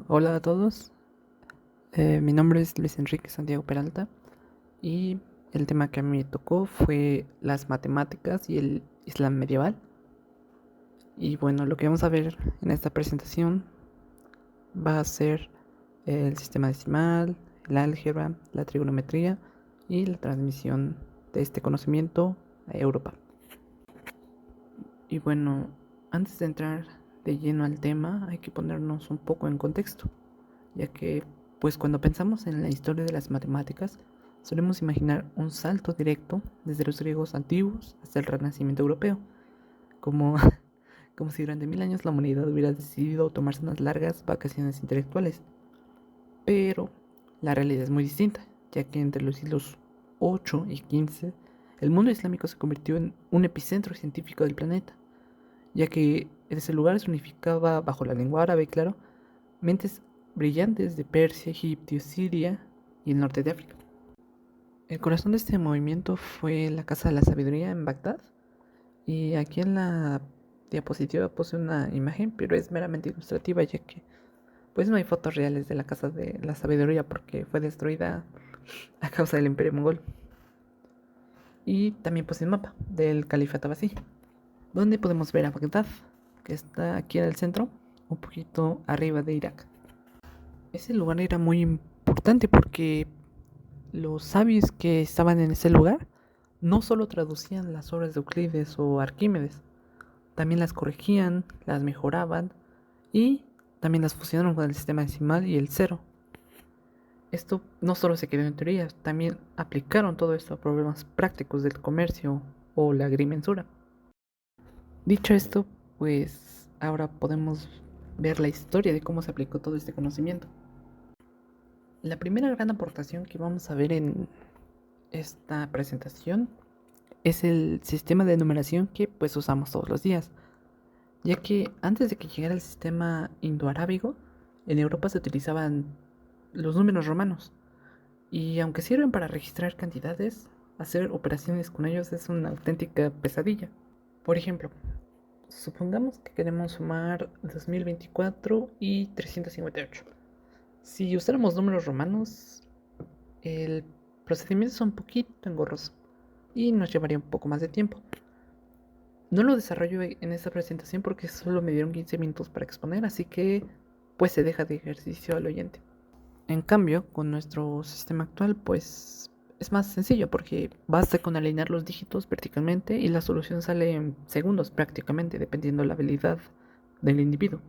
Hola a todos, mi nombre es Luis Enrique Santiago Peralta y el tema que a mí me tocó fue las matemáticas y el Islam medieval. Y bueno, lo que vamos a ver en esta presentación va a ser el sistema decimal, el álgebra, la trigonometría y la transmisión de este conocimiento a Europa. Y bueno, antes de entrar de lleno al tema hay que ponernos un poco en contexto, ya que pues cuando pensamos en la historia de las matemáticas solemos imaginar un salto directo desde los griegos antiguos hasta el Renacimiento europeo, como, como si durante 1000 años la humanidad hubiera decidido tomarse unas largas vacaciones intelectuales. Pero la realidad es muy distinta, ya que entre los siglos 8 y 15 el mundo islámico se convirtió en un epicentro científico del planeta, ya que en ese lugar se unificaba bajo la lengua árabe, claro, mentes brillantes de Persia, Egipto, Siria y el norte de África. El corazón de este movimiento fue la Casa de la Sabiduría en Bagdad, y aquí en la diapositiva puse una imagen, pero es meramente ilustrativa, ya que pues no hay fotos reales de la Casa de la Sabiduría porque fue destruida a causa del Imperio Mongol. Y también puse el mapa del Califato Abbasí, donde podemos ver a Bagdad, que está aquí en el centro, un poquito arriba de Irak. Ese lugar era muy importante porque los sabios que estaban en ese lugar no solo traducían las obras de Euclides o Arquímedes, también las corregían, las mejoraban y también las fusionaron con el sistema decimal y el cero. Esto no solo se quedó en teoría, también aplicaron todo esto a problemas prácticos del comercio o la agrimensura. Dicho esto, pues ahora podemos ver la historia de cómo se aplicó todo este conocimiento. La primera gran aportación que vamos a ver en esta presentación es el sistema de numeración que pues usamos todos los días, ya que antes de que llegara el sistema indoarábigo, en Europa se utilizaban los números romanos, y aunque sirven para registrar cantidades, hacer operaciones con ellos es una auténtica pesadilla. Por ejemplo, supongamos que queremos sumar 2024 y 358. Si usáramos números romanos, el procedimiento es un poquito engorroso y nos llevaría un poco más de tiempo. No lo desarrollo en esta presentación porque solo me dieron 15 minutos para exponer, así que pues se deja de ejercicio al oyente. En cambio, con nuestro sistema actual pues es más sencillo porque basta con alinear los dígitos verticalmente y la solución sale en segundos prácticamente, dependiendo de la habilidad del individuo.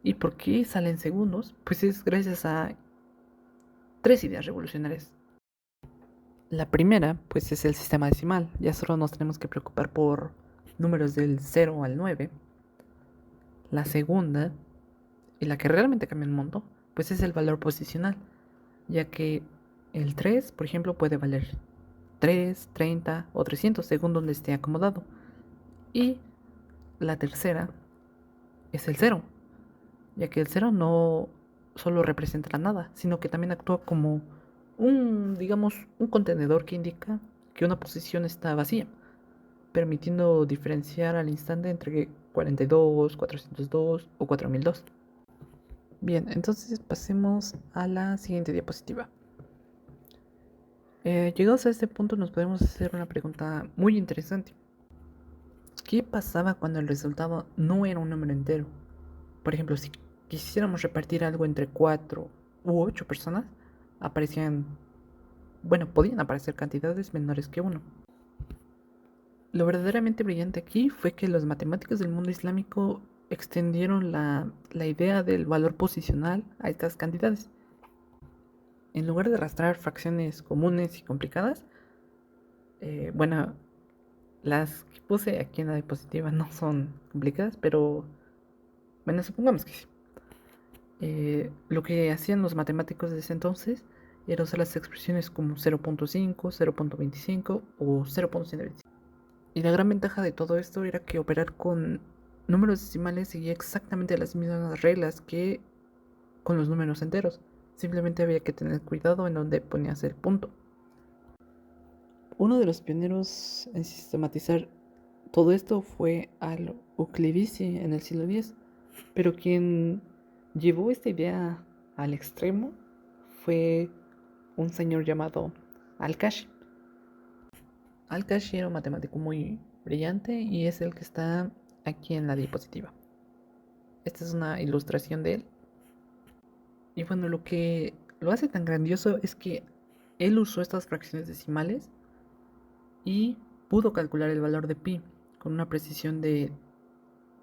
¿Y por qué sale en segundos? Pues es gracias a tres ideas revolucionarias. La primera, pues es el sistema decimal. Ya solo nos tenemos que preocupar por números del 0 al 9. La segunda, y la que realmente cambia el mundo, pues es el valor posicional, ya que el 3, por ejemplo, puede valer 3, 30 o 300 según donde esté acomodado. Y la tercera es el 0, ya que el 0 no solo representa la nada, sino que también actúa como digamos, un contenedor que indica que una posición está vacía, permitiendo diferenciar al instante entre 42, 402 o 4002. Bien, entonces pasemos a la siguiente diapositiva. Llegados a este punto nos podemos hacer una pregunta muy interesante. ¿Qué pasaba cuando el resultado no era un número entero? Por ejemplo, si quisiéramos repartir algo entre 4 u 8 personas, aparecían, bueno, podían aparecer cantidades menores que uno. Lo verdaderamente brillante aquí fue que los matemáticos del mundo islámico extendieron la idea del valor posicional a estas cantidades. En lugar de arrastrar fracciones comunes y complicadas, bueno, las que puse aquí en la diapositiva no son complicadas, pero bueno, supongamos que sí. Lo que hacían los matemáticos de ese entonces era usar las expresiones como 0.5, 0.25 o 0.125. Y la gran ventaja de todo esto era que operar con números decimales seguía exactamente las mismas reglas que con los números enteros. Simplemente había que tener cuidado en donde ponías el punto. Uno de los pioneros en sistematizar todo esto fue Al-Uqlivisi en el siglo X, pero quien llevó esta idea al extremo fue un señor llamado Al-Kashi. Al-Kashi era un matemático muy brillante y es el que está aquí en la diapositiva. Esta es una ilustración de él. Y bueno, lo que lo hace tan grandioso es que él usó estas fracciones decimales y pudo calcular el valor de pi con una precisión de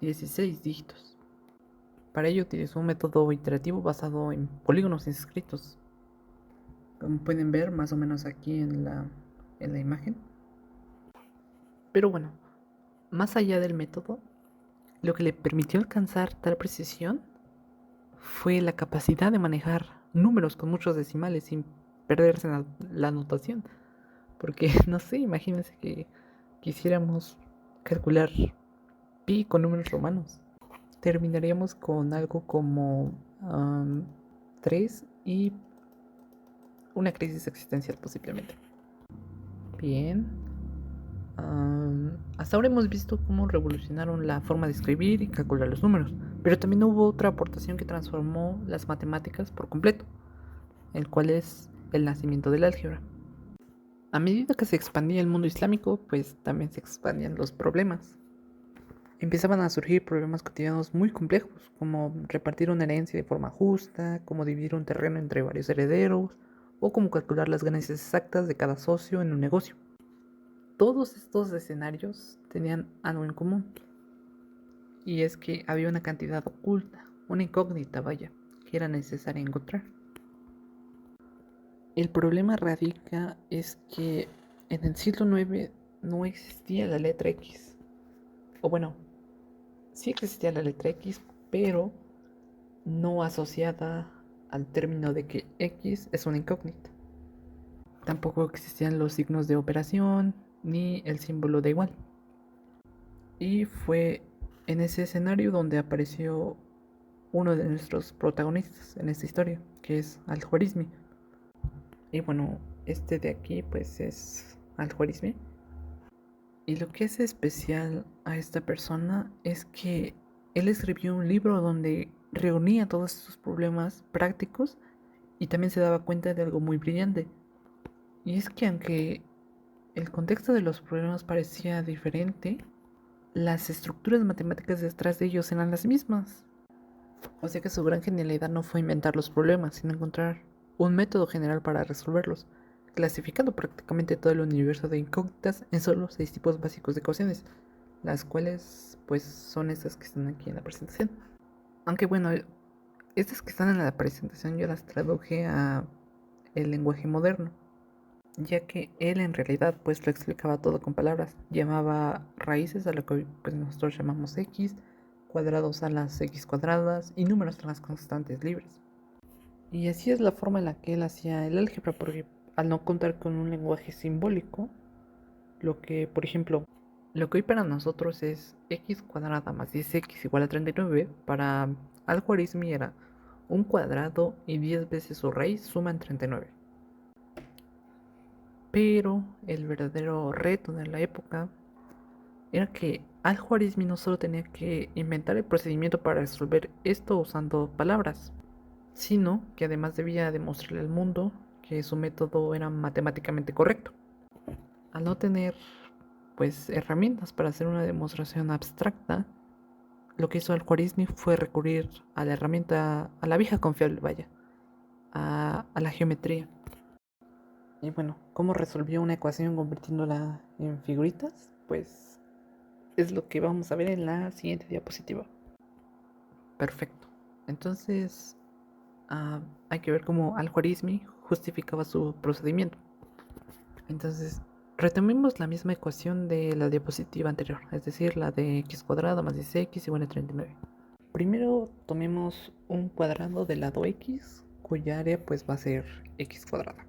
16 dígitos. Para ello utilizó un método iterativo basado en polígonos inscritos, como pueden ver más o menos aquí en la imagen. Pero bueno, más allá del método, lo que le permitió alcanzar tal precisión fue la capacidad de manejar números con muchos decimales sin perderse en la notación. Porque, no sé, imagínense que quisiéramos calcular pi con números romanos. Terminaríamos con algo como 3 y una crisis existencial posiblemente. Bien. Hasta ahora hemos visto cómo revolucionaron la forma de escribir y calcular los números, pero también hubo otra aportación que transformó las matemáticas por completo, el cual es el nacimiento del álgebra. A medida que se expandía el mundo islámico, pues también se expandían los problemas. Empezaban a surgir problemas cotidianos muy complejos, como repartir una herencia de forma justa, cómo dividir un terreno entre varios herederos, o cómo calcular las ganancias exactas de cada socio en un negocio. Todos estos escenarios tenían algo en común, y es que había una cantidad oculta, una incógnita, vaya, que era necesaria encontrar. El problema radica es que en el siglo IX no existía la letra X. O bueno, sí existía la letra X, pero no asociada al término de que X es una incógnita. Tampoco existían los signos de operación ni el símbolo de igual. Y fue en ese escenario donde apareció uno de nuestros protagonistas en esta historia, que es Al-Khwarizmi. Y bueno, este de aquí pues es Al-Khwarizmi. Y lo que hace especial a esta persona es que él escribió un libro donde reunía todos estos problemas prácticos y también se daba cuenta de algo muy brillante. Y es que aunque el contexto de los problemas parecía diferente, las estructuras matemáticas detrás de ellos eran las mismas. O sea que su gran genialidad no fue inventar los problemas, sino encontrar un método general para resolverlos, clasificando prácticamente todo el universo de incógnitas en solo 6 tipos básicos de ecuaciones, las cuales pues son estas que están aquí en la presentación. Aunque bueno, estas que están en la presentación yo las traduje a el lenguaje moderno, ya que él en realidad pues lo explicaba todo con palabras, llamaba raíces a lo que hoy pues nosotros llamamos x, cuadrados a las x cuadradas y números a las constantes libres. Y así es la forma en la que él hacía el álgebra, porque al no contar con un lenguaje simbólico, lo que, por ejemplo, lo que hoy para nosotros es x cuadrada más 10x igual a 39, para Al-Khwarizmi era un cuadrado y 10 veces su raíz suman 39. Pero el verdadero reto de la época era que Al-Khwarizmi no solo tenía que inventar el procedimiento para resolver esto usando palabras, sino que además debía demostrarle al mundo que su método era matemáticamente correcto. Al no tener pues herramientas para hacer una demostración abstracta, lo que hizo Al-Khwarizmi fue recurrir a la herramienta, a la vieja confiable, vaya, a la geometría. Y bueno, ¿cómo resolvió una ecuación convirtiéndola en figuritas? Pues es lo que vamos a ver en la siguiente diapositiva. Perfecto. Entonces, hay que ver cómo Al-Khwarizmi justificaba su procedimiento. Entonces, retomemos la misma ecuación de la diapositiva anterior, es decir, la de x cuadrado más 10x igual a 39. Primero tomemos un cuadrado del lado x, cuya área pues va a ser x cuadrada.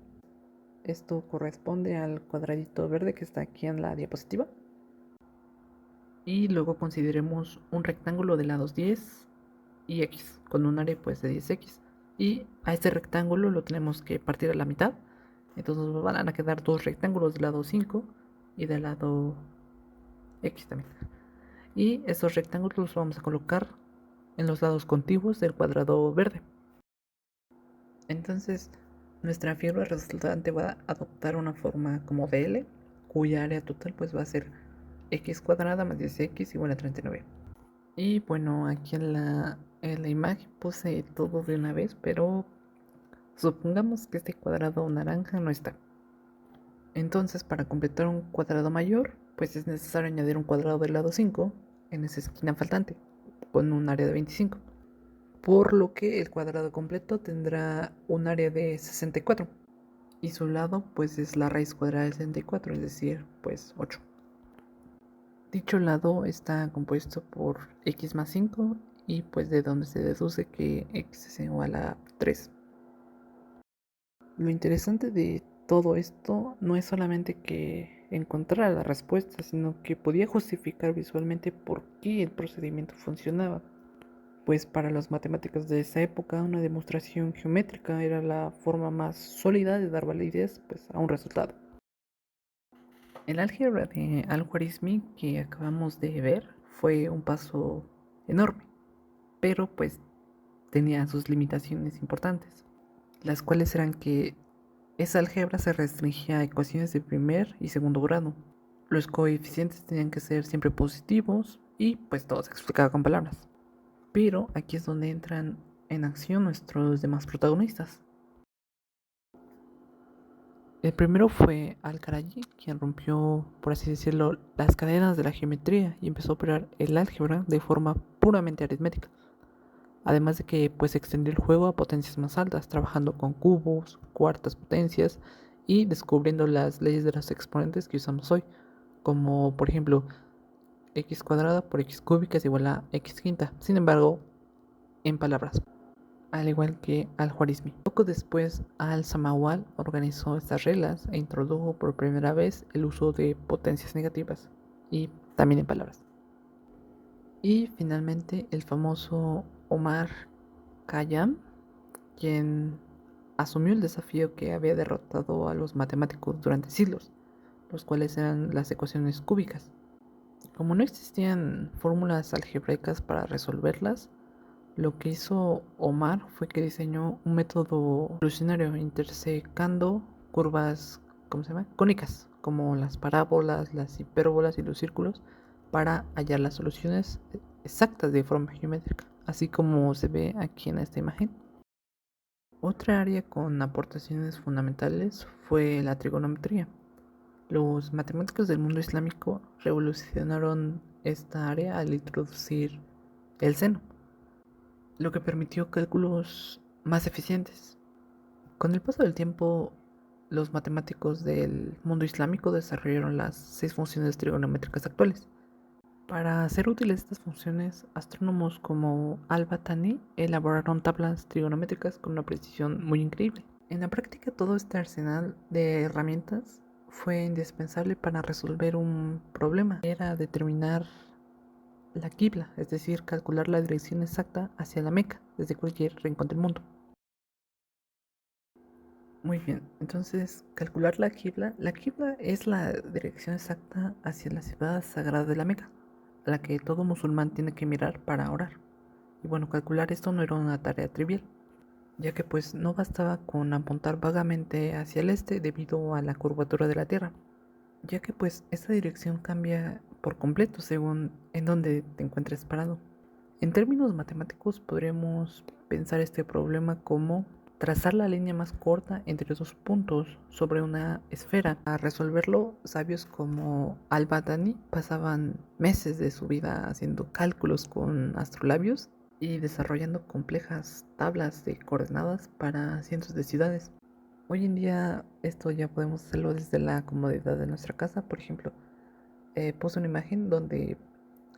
Esto corresponde al cuadradito verde que está aquí en la diapositiva. Y luego consideremos un rectángulo de lados 10 y x, con un área pues de 10x. Y a este rectángulo lo tenemos que partir a la mitad. Entonces nos van a quedar dos rectángulos del lado 5 y del lado x también. Y estos rectángulos los vamos a colocar en los lados contiguos del cuadrado verde. Entonces, nuestra figura resultante va a adoptar una forma como de L, cuya área total pues va a ser x cuadrada más 10x igual a 39. Y bueno, aquí en la imagen puse todo de una vez, pero supongamos que este cuadrado naranja no está. Entonces, para completar un cuadrado mayor, pues es necesario añadir un cuadrado del lado 5 en esa esquina faltante, con un área de 25. Por lo que el cuadrado completo tendrá un área de 64. Y su lado, pues es la raíz cuadrada de 64, es decir, pues 8. Dicho lado está compuesto por x más 5 y pues de donde se deduce que x es igual a 3. Lo interesante de todo esto no es solamente que encontrara la respuesta, sino que podía justificar visualmente por qué el procedimiento funcionaba. Pues para los matemáticos de esa época una demostración geométrica era la forma más sólida de dar validez pues, a un resultado. El álgebra de Al-Khwarizmi que acabamos de ver fue un paso enorme, pero pues tenía sus limitaciones importantes, las cuales eran que esa álgebra se restringía a ecuaciones de primer y segundo grado. Los coeficientes tenían que ser siempre positivos y pues todo se explicaba con palabras. Pero aquí es donde entran en acción nuestros demás protagonistas. El primero fue Al-Karaji, quien rompió, por así decirlo, las cadenas de la geometría y empezó a operar el álgebra de forma puramente aritmética. Además de que pues extendió el juego a potencias más altas, trabajando con cubos, cuartas potencias y descubriendo las leyes de los exponentes que usamos hoy, como por ejemplo x cuadrada por x cúbica es igual a x quinta. Sin embargo, en palabras, al igual que Al-Khwarizmi. Poco después, Al-Samawal organizó estas reglas e introdujo por primera vez el uso de potencias negativas, y también en palabras. Y finalmente el famoso Omar Khayyam, quien asumió el desafío que había derrotado a los matemáticos durante siglos, los cuales eran las ecuaciones cúbicas. Como no existían fórmulas algebraicas para resolverlas, lo que hizo Omar fue que diseñó un método revolucionario intersecando curvas, ¿cómo se llama? Cónicas, como las parábolas, las hipérbolas y los círculos, para hallar las soluciones exactas de forma geométrica, así como se ve aquí en esta imagen. Otra área con aportaciones fundamentales fue la trigonometría. Los matemáticos del mundo islámico revolucionaron esta área al introducir el seno, lo que permitió cálculos más eficientes. Con el paso del tiempo, los matemáticos del mundo islámico desarrollaron las 6 funciones trigonométricas actuales. Para hacer útiles estas funciones, astrónomos como Al-Battani elaboraron tablas trigonométricas con una precisión muy increíble. En la práctica, todo este arsenal de herramientas fue indispensable para resolver un problema. Era determinar la qibla, es decir, calcular la dirección exacta hacia la Meca desde cualquier rincón del mundo. Muy bien, entonces calcular la qibla. La qibla es la dirección exacta hacia la ciudad sagrada de la Meca, a la que todo musulmán tiene que mirar para orar. Y bueno, calcular esto no era una tarea trivial, ya que pues no bastaba con apuntar vagamente hacia el este debido a la curvatura de la Tierra, ya que pues esta dirección cambia por completo según en donde te encuentres parado. En términos matemáticos podríamos pensar este problema como trazar la línea más corta entre dos puntos sobre una esfera. A resolverlo, sabios como Al-Battani pasaban meses de su vida haciendo cálculos con astrolabios y desarrollando complejas tablas de coordenadas para cientos de ciudades. Hoy en día esto ya podemos hacerlo desde la comodidad de nuestra casa. Por ejemplo, puse una imagen donde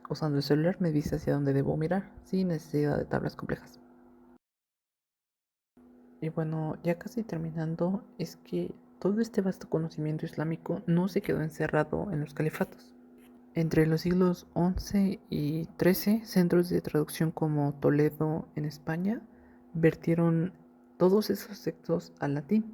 usando el celular me dice hacia dónde debo mirar sin necesidad de tablas complejas. Y bueno, ya casi terminando, es que todo este vasto conocimiento islámico no se quedó encerrado en los califatos. Entre los siglos XI y XIII, centros de traducción como Toledo en España vertieron todos esos textos al latín,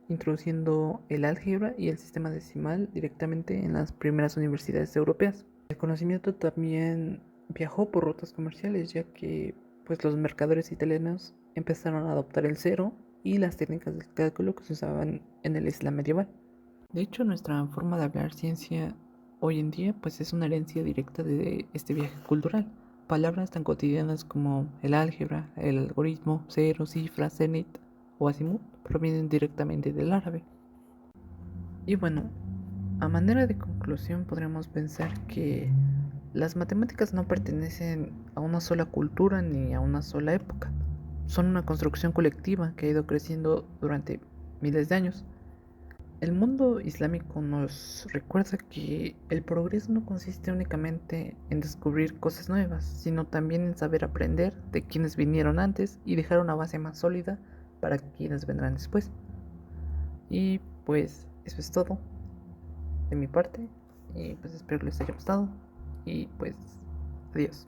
introduciendo el álgebra y el sistema decimal directamente en las primeras universidades europeas. El conocimiento también viajó por rutas comerciales, ya que pues los mercaderes italianos empezaron a adoptar el cero y las técnicas de cálculo que se usaban en el Islam medieval. De hecho, nuestra forma de hablar ciencia hoy en día pues es una herencia directa de este viaje cultural. Palabras tan cotidianas como el álgebra, el algoritmo, cero, cifra, zenit o azimut provienen directamente del árabe. Y bueno, a manera de conclusión podríamos pensar que las matemáticas no pertenecen a una sola cultura ni a una sola época. Son una construcción colectiva que ha ido creciendo durante miles de años. El mundo islámico nos recuerda que el progreso no consiste únicamente en descubrir cosas nuevas, sino también en saber aprender de quienes vinieron antes y dejar una base más sólida para quienes vendrán después. Y pues eso es todo de mi parte y pues espero les haya gustado y pues adiós.